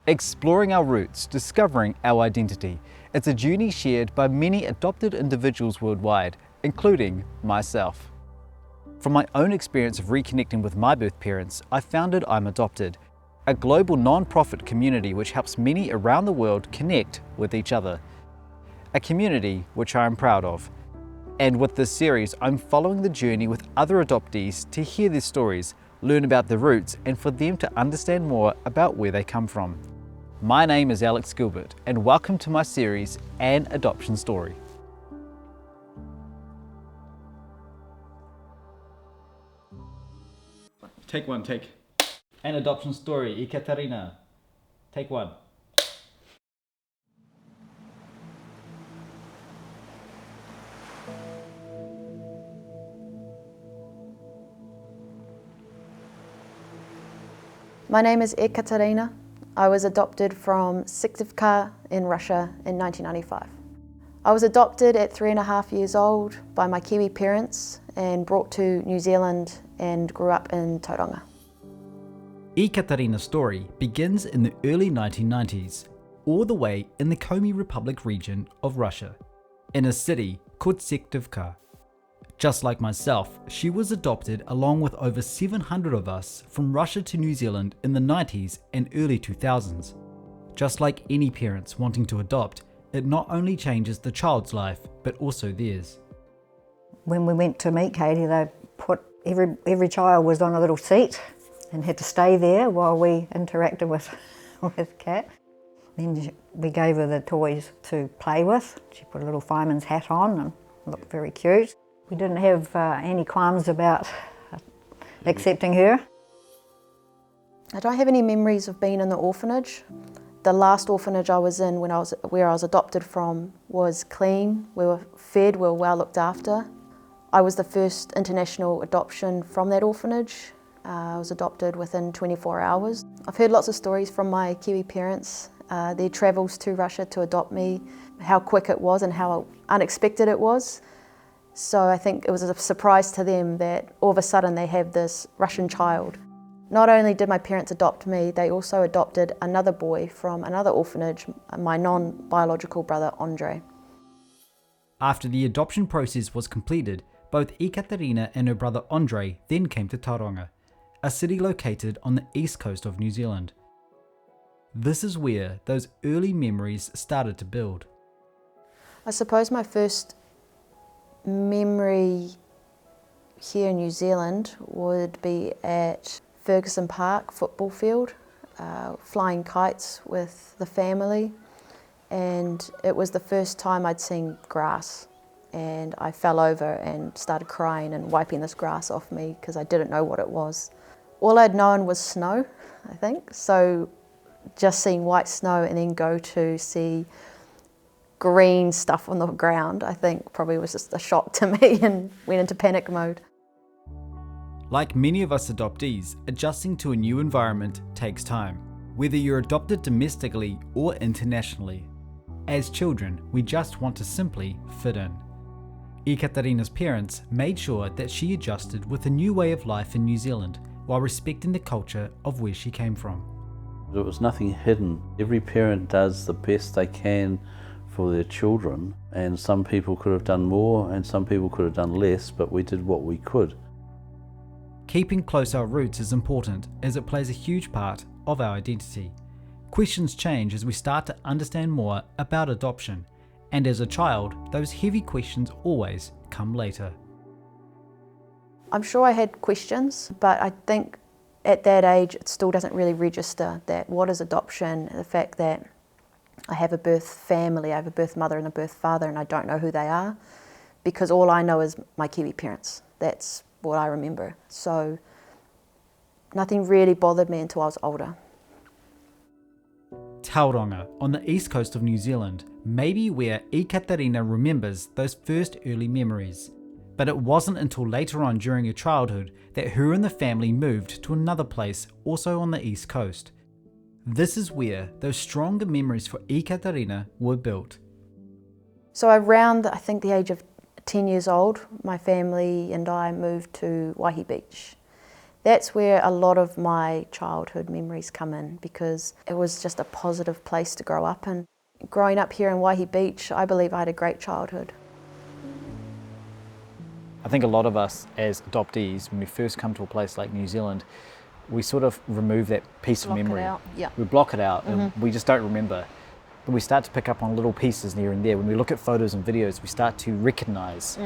Exploring our roots, discovering our identity. It's a journey shared by many adopted individuals worldwide, including myself. From my own experience of reconnecting with my birth parents, I founded I'm Adopted, a global non-profit community which helps many around the world connect with each other. A community which I am proud of. And with this series, I'm following the journey with other adoptees to hear their stories, learn about their roots, and for them to understand more about where they come from. My name is Gilbert, and welcome to my series, An Adoption Story. Take one, take. An Adoption Story, Ekaterina. Take one. My name is Ekaterina. I was adopted from Syktyvkar in Russia in 1995. I was adopted at 3.5 years old by my Kiwi parents and brought to New Zealand and grew up in Tauranga. Ekaterina's story begins in the early 1990s, all the way in the Komi Republic region of Russia, in a city called Syktyvkar. Just like myself, she was adopted along with over 700 of us from Russia to New Zealand in the 90s and early 2000s. Just like any parents wanting to adopt, it not only changes the child's life, but also theirs. When we went to meet Katie, they put every child was on a little seat and had to stay there while we interacted with Kat. Then we gave her the toys to play with. She put a little fireman's hat on and looked very cute. We didn't have any qualms about accepting her. I don't have any memories of being in the orphanage. The last orphanage I was in where I was adopted from was clean. We were fed, we were well looked after. I was the first international adoption from that orphanage. I was adopted within 24 hours. I've heard lots of stories from my Kiwi parents, their travels to Russia to adopt me, how quick it was and how unexpected it was. So I think it was a surprise to them that all of a sudden they have this Russian child. Not only did my parents adopt me, they also adopted another boy from another orphanage, my non-biological brother Andre. After the adoption process was completed, both Ekaterina and her brother Andre then came to Tauranga, a city located on the east coast of New Zealand. This is where those early memories started to build. I suppose my first memory here in New Zealand would be at Ferguson Park football field, flying kites with the family, and it was the first time I'd seen grass, and I fell over and started crying and wiping this grass off me because I didn't know what it was. All I'd known was snow, I think, so just seeing white snow and then go to see green stuff on the ground, I think probably was just a shock to me and went into panic mode. Like many of us adoptees, adjusting to a new environment takes time, whether you're adopted domestically or internationally. As children, we just want to simply fit in. Ekaterina's parents made sure that she adjusted with a new way of life in New Zealand while respecting the culture of where she came from. There was nothing hidden. Every parent does the best they can for their children, and some people could have done more and some people could have done less, but we did what we could. Keeping close our roots is important as it plays a huge part of our identity. Questions change as we start to understand more about adoption, and as a child, those heavy questions always come later. I'm sure I had questions, but I think at that age it still doesn't really register that what is adoption, the fact that I have a birth family, I have a birth mother and a birth father, and I don't know who they are because all I know is my Kiwi parents. That's what I remember. So nothing really bothered me until I was older. Tauranga, on the east coast of New Zealand, may be where Ekaterina remembers those first early memories. But it wasn't until later on during her childhood that her and the family moved to another place also on the east coast. This is where those stronger memories for Ekaterina were built. So around, I think, the age of 10 years old, my family and I moved to Waihi Beach. That's where a lot of my childhood memories come in, because it was just a positive place to grow up in. Growing up here in Waihi Beach, I believe I had a great childhood. I think a lot of us as adoptees, when we first come to a place like New Zealand, we sort of remove that piece of memory. Block it out, yeah. We block it out and we just don't remember. But we start to pick up on little pieces here and there. When we look at photos and videos, we start to recognise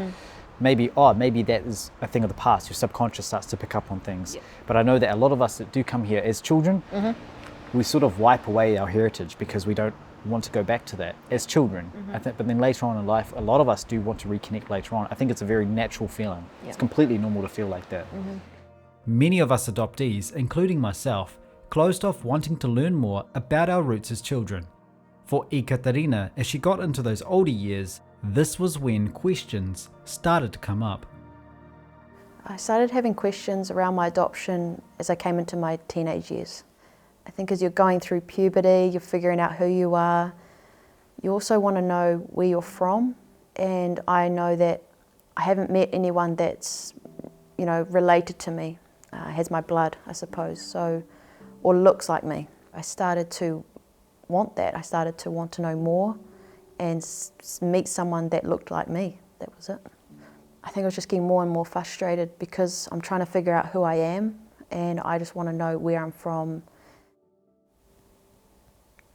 maybe that is a thing of the past. Your subconscious starts to pick up on things. Yeah. But I know that a lot of us that do come here as children, we sort of wipe away our heritage because we don't want to go back to that as children. I think, but then later on in life, a lot of us do want to reconnect later on. I think it's a very natural feeling. Yeah. It's completely normal to feel like that. Many of us adoptees, including myself, closed off wanting to learn more about our roots as children. For Ekaterina, as she got into those older years, this was when questions started to come up. I started having questions around my adoption as I came into my teenage years. I think as you're going through puberty, you're figuring out who you are. You also want to know where you're from, and I know that I haven't met anyone that's, related to me, has my blood, I suppose, or looks like me. I started to want that. I started to want to know more and meet someone that looked like me. That was it. I think I was just getting more and more frustrated because I'm trying to figure out who I am, and I just want to know where I'm from.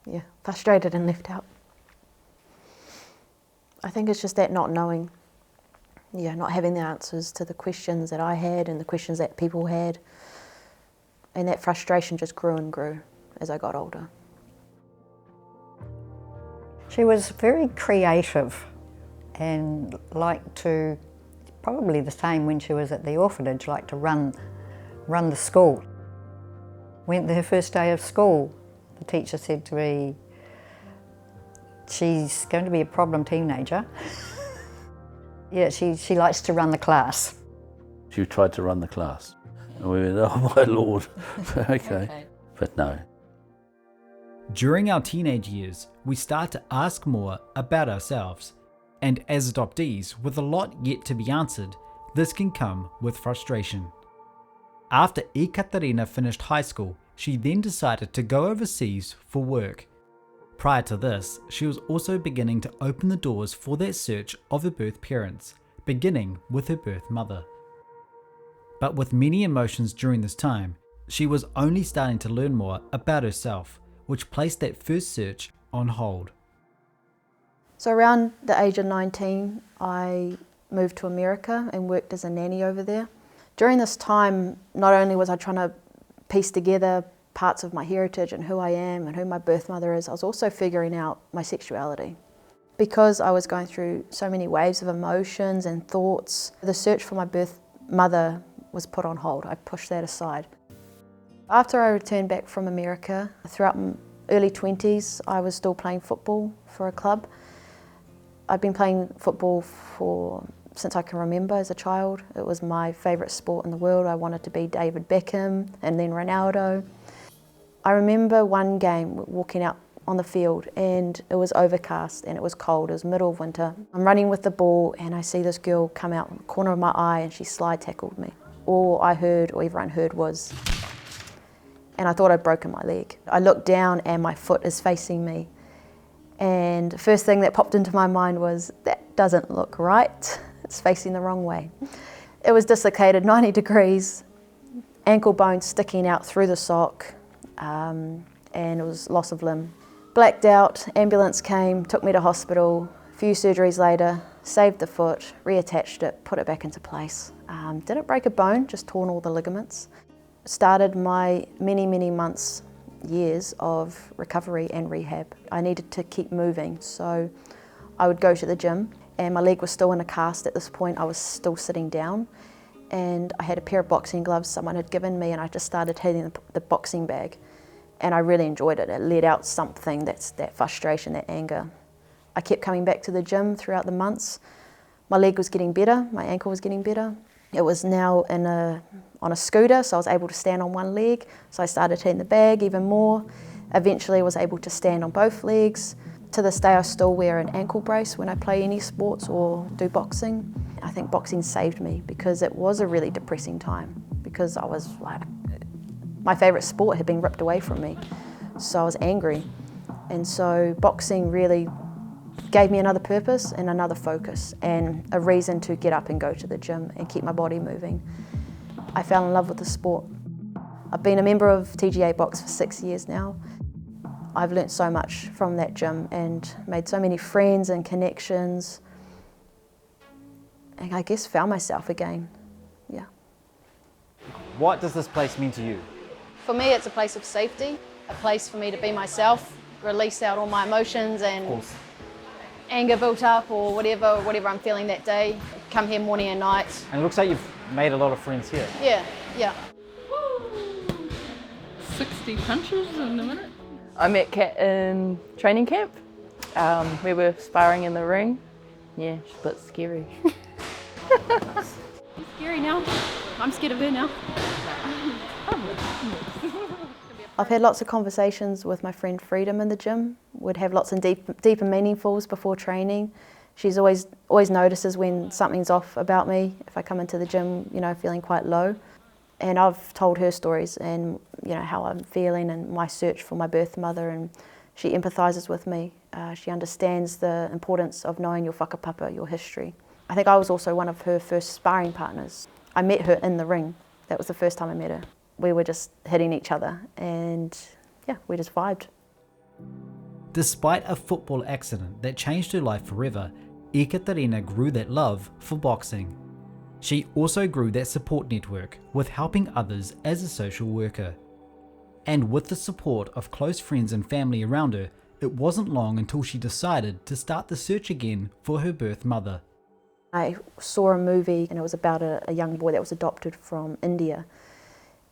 Yeah, frustrated and left out. I think it's just that not knowing, not having the answers to the questions that I had and the questions that people had. And that frustration just grew and grew as I got older. She was very creative and liked to, probably the same when she was at the orphanage, liked to run the school. Went there her first day of school. The teacher said to me, she's going to be a problem teenager. Yeah, she likes to run the class. She tried to run the class. And we went, oh my Lord, okay. But no. During our teenage years, we start to ask more about ourselves. And as adoptees, with a lot yet to be answered, this can come with frustration. After Ekaterina finished high school, she then decided to go overseas for work. Prior to this, she was also beginning to open the doors for that search of her birth parents, beginning with her birth mother. But with many emotions during this time, she was only starting to learn more about herself, which placed that first search on hold. So around the age of 19, I moved to America and worked as a nanny over there. During this time, not only was I trying to piece together parts of my heritage and who I am and who my birth mother is, I was also figuring out my sexuality. Because I was going through so many waves of emotions and thoughts, the search for my birth mother was put on hold. I pushed that aside. After I returned back from America, throughout my early 20s, I was still playing football for a club. I'd been playing football since I can remember as a child. It was my favourite sport in the world. I wanted to be David Beckham and then Ronaldo. I remember one game walking out on the field and it was overcast and it was cold. It was middle of winter. I'm running with the ball and I see this girl come out in the corner of my eye and she slide tackled me. All I heard, or everyone heard, was, and I thought I'd broken my leg. I looked down and my foot is facing me. And the first thing that popped into my mind was, that doesn't look right. It's facing the wrong way. It was dislocated 90 degrees, ankle bone sticking out through the sock, and it was loss of limb. Blacked out, ambulance came, took me to hospital. A few surgeries later, saved the foot, reattached it, put it back into place. Didn't break a bone, just torn all the ligaments. Started my many, many months, years of recovery and rehab. I needed to keep moving, so I would go to the gym and my leg was still in a cast at this point. I was still sitting down and I had a pair of boxing gloves someone had given me and I just started hitting the boxing bag and I really enjoyed it. It let out something, that frustration, that anger. I kept coming back to the gym throughout the months. My leg was getting better, my ankle was getting better. It was now on a scooter, so I was able to stand on one leg. So I started hitting the bag even more. Eventually I was able to stand on both legs. To this day I still wear an ankle brace when I play any sports or do boxing. I think boxing saved me because it was a really depressing time. because I was like, my favourite sport had been ripped away from me. So I was angry. And so boxing really gave me another purpose and another focus and a reason to get up and go to the gym and keep my body moving. I fell in love with the sport. I've been a member of TGA Box for 6 years now. I've learnt so much from that gym and made so many friends and connections. And I guess found myself again, yeah. What does this place mean to you? For me, it's a place of safety, a place for me to be myself, release out all my emotions and anger built up or whatever I'm feeling that day. Come here morning and night. And it looks like you've made a lot of friends here. Yeah. 60 punches in a minute. I met Kat in training camp. We were sparring in the ring. Yeah, she's a bit scary. It's scary now. I'm scared of her now. I've had lots of conversations with my friend Freedom in the gym. We'd have lots of deep and meaningfuls before training. She's always notices when something's off about me, if I come into the gym, feeling quite low. And I've told her stories and, how I'm feeling and my search for my birth mother, and she empathises with me. She understands the importance of knowing your whakapapa, your history. I think I was also one of her first sparring partners. I met her in the ring. That was the first time I met her. We were just hitting each other and yeah, we just vibed. Despite a football accident that changed her life forever, Ekaterina grew that love for boxing. She also grew that support network with helping others as a social worker. And with the support of close friends and family around her, it wasn't long until she decided to start the search again for her birth mother. I saw a movie and it was about a young boy that was adopted from India,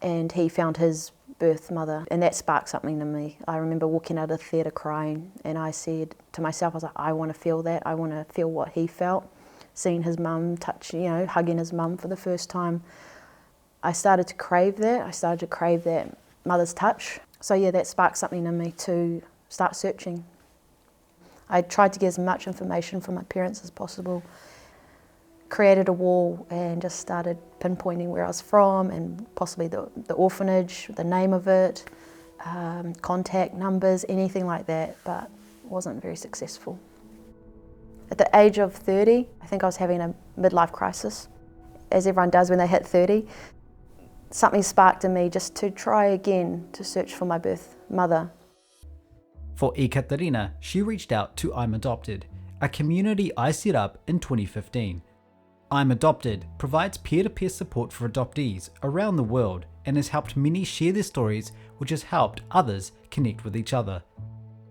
and he found his birth mother, and that sparked something in me. I remember walking out of the theatre crying, and I said to myself, I was like, I want to feel that. I want to feel what he felt, seeing his mum touch, hugging his mum for the first time. I started to crave that. I started to crave that mother's touch. So yeah, that sparked something in me to start searching. I tried to get as much information from my parents as possible, created a wall and just started pinpointing where I was from and possibly the orphanage, the name of it, contact numbers, anything like that, but wasn't very successful. At the age of 30, I think I was having a midlife crisis, as everyone does when they hit 30. Something sparked in me just to try again to search for my birth mother. For Ekaterina, she reached out to I'm Adopted, a community I set up in 2015. I'm Adopted provides peer-to-peer support for adoptees around the world and has helped many share their stories, which has helped others connect with each other.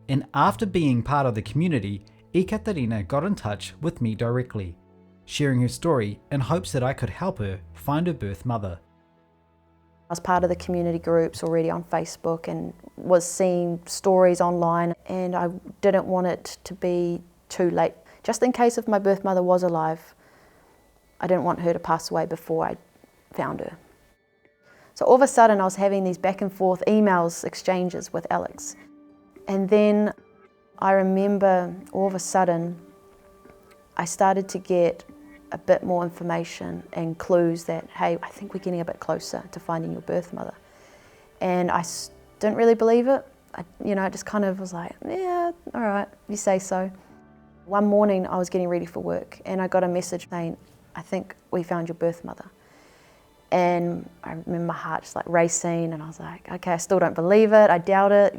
And after being part of the community, Ekaterina got in touch with me directly, sharing her story in hopes that I could help her find her birth mother. I was part of the community groups already on Facebook and was seeing stories online, and I didn't want it to be too late. Just in case if my birth mother was alive, I didn't want her to pass away before I found her. So all of a sudden I was having these back and forth emails exchanges with Alex. And then I remember all of a sudden I started to get a bit more information and clues that, hey, I think we're getting a bit closer to finding your birth mother. And I didn't really believe it. I just kind of was like, yeah, all right, you say so. One morning I was getting ready for work and I got a message saying, I think we found your birth mother. And I remember my heart just like racing and I was like, okay, I still don't believe it, I doubt it,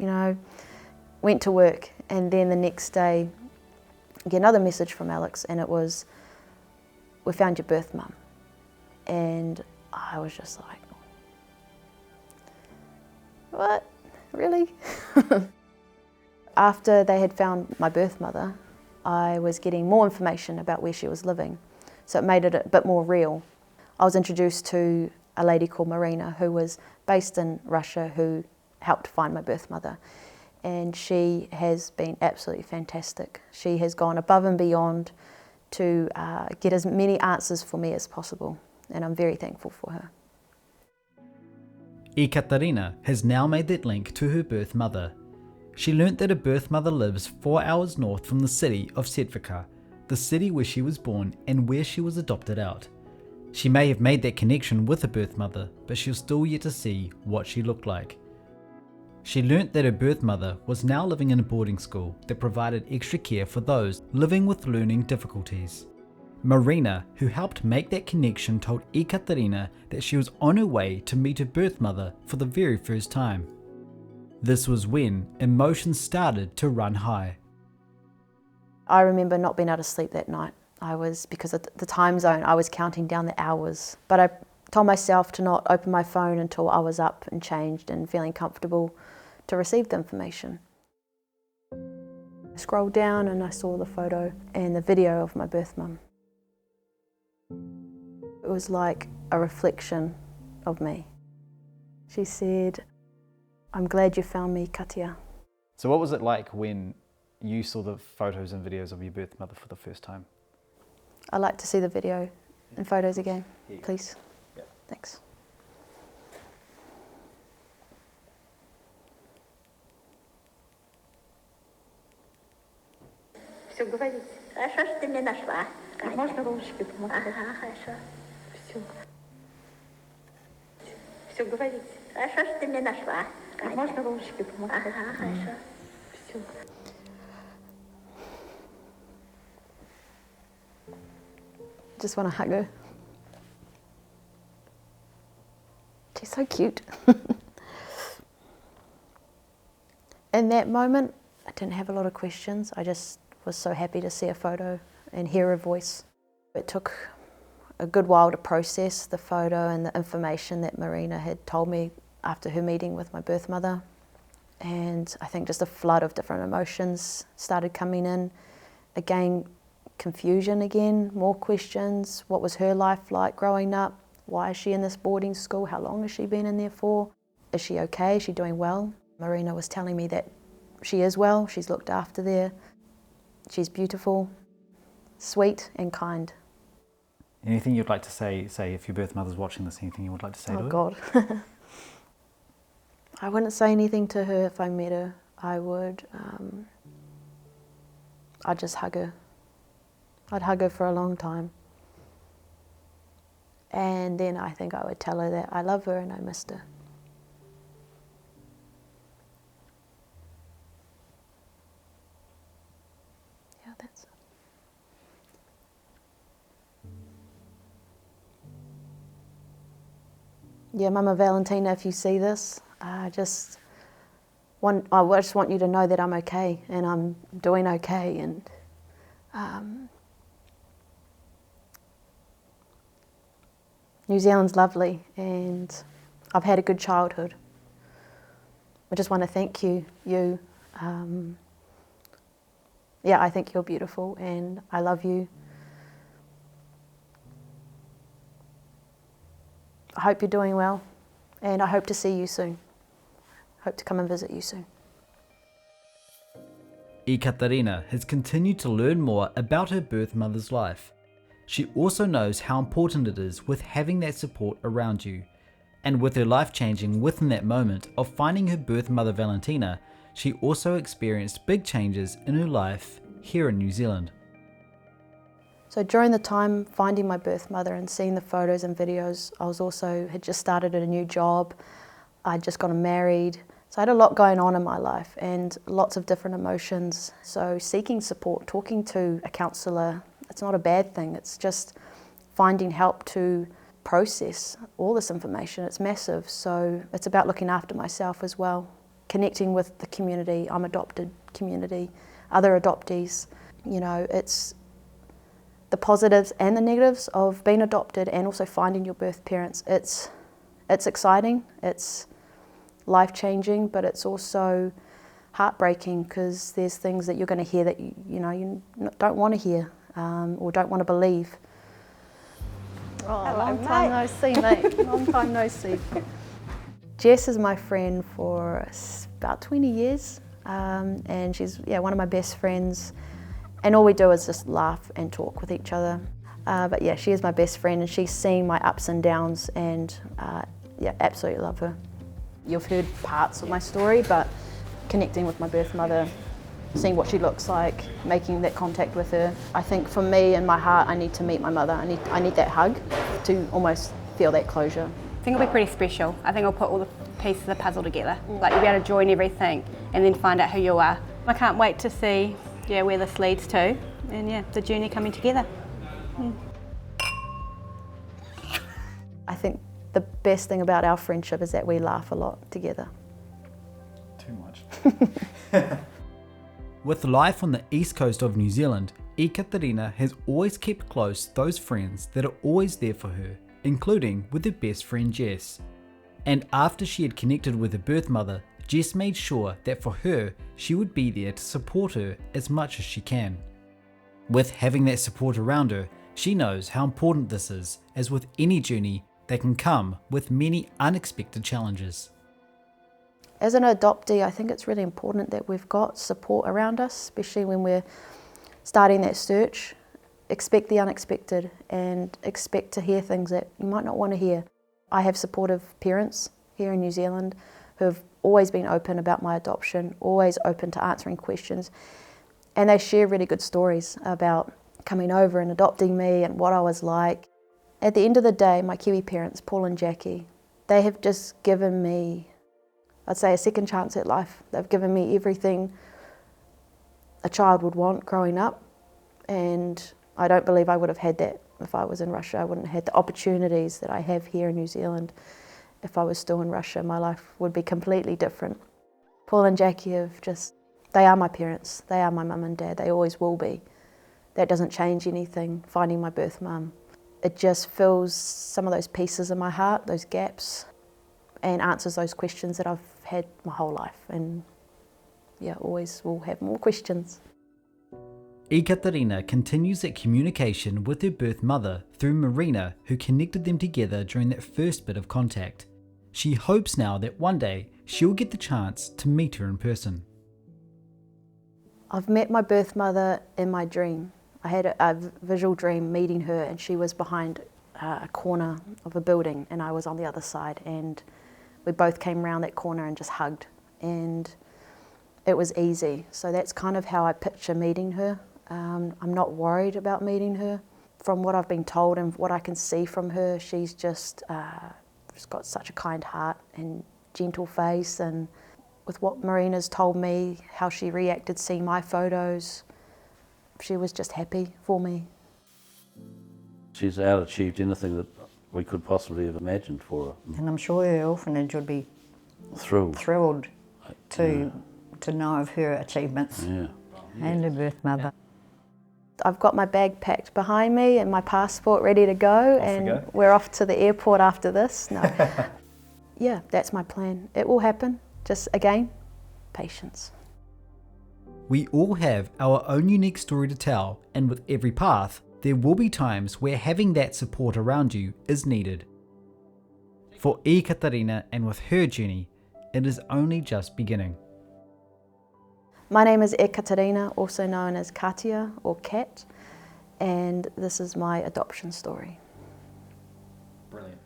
Went to work, and then the next day I get another message from Alex and it was, we found your birth mum. And I was just like, what, really? After they had found my birth mother, I was getting more information about where she was living. So it made it a bit more real. I was introduced to a lady called Marina who was based in Russia who helped find my birth mother. And she has been absolutely fantastic. She has gone above and beyond to get as many answers for me as possible. And I'm very thankful for her. Ekaterina has now made that link to her birth mother. She learnt that her birth mother lives 4 hours north from the city of Syktyvkar, the city where she was born and where she was adopted out. She may have made that connection with her birth mother, but she'll still yet to see what she looked like. She learnt that her birth mother was now living in a boarding school that provided extra care for those living with learning difficulties. Marina, who helped make that connection, told Ekaterina that she was on her way to meet her birth mother for the very first time. This was when emotions started to run high. I remember not being able to sleep that night. Because of the time zone, I was counting down the hours. But I told myself to not open my phone until I was up and changed and feeling comfortable to receive the information. I scrolled down and I saw the photo and the video of my birth mum. It was like a reflection of me. She said, "I'm glad you found me, Katia." So what was it like when you saw the photos and videos of your birth mother for the first time? I'd like to see the video and photos again, please. Yeah. Thanks. Все говорите. Хорошо, что ты меня нашла. Можно ручки помочь? Ага, хорошо. Все. Все говорите. Хорошо, что ты меня нашла. Можно ручки помочь? Ага, хорошо. Все. Just want to hug her. She's so cute. In that moment, I didn't have a lot of questions. I just was so happy to see a photo and hear her voice. It took a good while to process the photo and the information that Marina had told me after her meeting with my birth mother. And I think just a flood of different emotions started coming in. Again, confusion again, more questions. What was her life like growing up? Why is she in this boarding school? How long has she been in there for? Is she okay? Is she doing well? Marina was telling me that she is well, she's looked after there. She's beautiful, sweet and kind. Anything you'd like to say if your birth mother's watching this, anything you would like to say to her? Oh God. I wouldn't say anything to her if I met her. I'd just hug her. I'd hug her for a long time. And then I think I would tell her that I love her and I missed her. Yeah, that's it. Yeah, Mama Valentina, if you see this, I just want you to know that I'm okay and I'm doing okay, and New Zealand's lovely and I've had a good childhood. I just want to thank you. Yeah, I think you're beautiful and I love you. I hope you're doing well and I hope to see you soon. Hope to come and visit you soon. Ekaterina has continued to learn more about her birth mother's life. She also knows how important it is with having that support around you. And with her life changing within that moment of finding her birth mother Valentina, she also experienced big changes in her life here in New Zealand. So during the time finding my birth mother and seeing the photos and videos, had just started at a new job. I'd just gotten married. So I had a lot going on in my life and lots of different emotions. So seeking support, talking to a counsellor, it's not a bad thing. It's just finding help to process all this information. It's massive. So it's about looking after myself as well, connecting with the community, I'm adopted community, other adoptees. You know, it's the positives and the negatives of being adopted and also finding your birth parents. It's exciting, it's life-changing, but it's also heartbreaking because there's things that you're going to hear that you don't want to hear or don't want to believe. Oh, Hello, long time no see, mate. Long time no see. Jess is my friend for about 20 years, and she's one of my best friends. And all we do is just laugh and talk with each other. But yeah, she is my best friend, and she's seen my ups and downs, and absolutely love her. You've heard parts of my story, but connecting with my birth mother seeing what she looks like, making that contact with her. I think for me, in my heart, I need to meet my mother. I need that hug to almost feel that closure. I think it'll be pretty special. I think I'll put all the pieces of the puzzle together. Like you'll be able to join everything and then find out who you are. I can't wait to see where this leads to and the journey coming together. I think the best thing about our friendship is that we laugh a lot together. Too much. With life on the east coast of New Zealand, Ekaterina has always kept close those friends that are always there for her, including with her best friend Jess. And after she had connected with her birth mother, Jess made sure that for her, she would be there to support her as much as she can. With having that support around her, she knows how important this is, as with any journey, they can come with many unexpected challenges. As an adoptee, I think it's really important that we've got support around us, especially when we're starting that search. Expect the unexpected and expect to hear things that you might not want to hear. I have supportive parents here in New Zealand who have always been open about my adoption, always open to answering questions, and they share really good stories about coming over and adopting me and what I was like. At the end of the day, my Kiwi parents, Paul and Jackie, they have just given me, I'd say, a second chance at life. They've given me everything a child would want growing up, and I don't believe I would have had that if I was in Russia. I wouldn't have had the opportunities that I have here in New Zealand. If I was still in Russia, my life would be completely different. Paul and Jackie they are my parents. They are my mum and dad. They always will be. That doesn't change anything, finding my birth mum. It just fills some of those pieces in my heart, those gaps, and answers those questions that I've had my whole life. And always will have more questions. Ekaterina continues that communication with her birth mother through Marina, who connected them together during that first bit of contact. She hopes now that one day she'll get the chance to meet her in person. I've met my birth mother in my dream. I had a visual dream meeting her, and she was behind a corner of a building and I was on the other side, and we both came around that corner and just hugged, and it was easy. So that's kind of how I picture meeting her. I'm not worried about meeting her. From what I've been told and what I can see from her, she's just she's got such a kind heart and gentle face, and with what Marina's told me, how she reacted seeing my photos, she was just happy for me. She's out-achieved anything that we could possibly have imagined for her. And I'm sure her orphanage would be Thrilled. to know of her achievements and her birth mother. I've got my bag packed behind me and my passport ready to go, and we're off to the airport after this. No. That's my plan. It will happen. Just, again, patience. We all have our own unique story to tell, and with every path, there will be times where having that support around you is needed. For Ekaterina and with her journey, it is only just beginning. My name is Ekaterina, also known as Katia or Kat, and this is my adoption story. Brilliant.